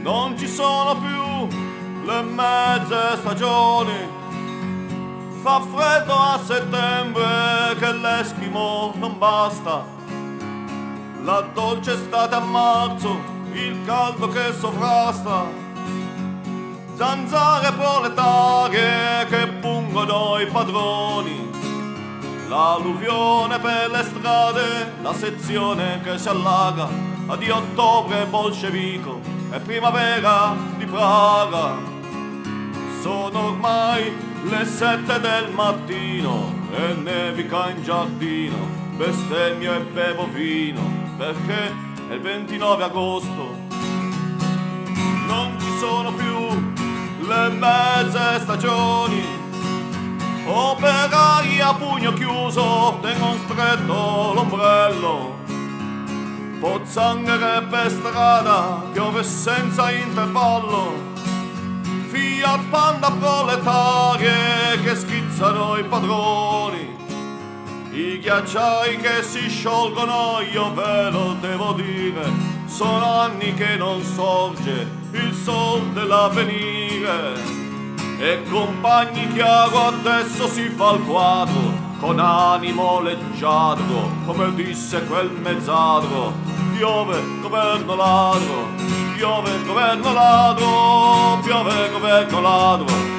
Non ci sono più le mezze stagioni. Fa freddo a settembre che l'Eschimo non basta. La dolce estate a marzo, il caldo che sovrasta. Zanzare proletarie che pungono i padroni. L'alluvione per le strade, la sezione che si allaga. Addio ottobre bolscevico e primavera di Praga. Sono ormai le 7 del mattino e nevica in giardino. Bestemmio e bevo vino perché è il 29 agosto. Non ci sono più le mezze stagioni. Operai a pugno chiuso tengono stretto l'ombrello. Pozzanghere per strada, piove senza intervallo. Fiat Panda proletarie che schizzano i padroni. I ghiacciai che si sciolgono, io ve lo devo dire, sono anni che non sorge il sol dell'avvenire. E compagni chiaro adesso si fa il quadro, con animo leggiadro, come disse quel mezzadro. Piove governo ladro, piove governo ladro, piove governo ladro.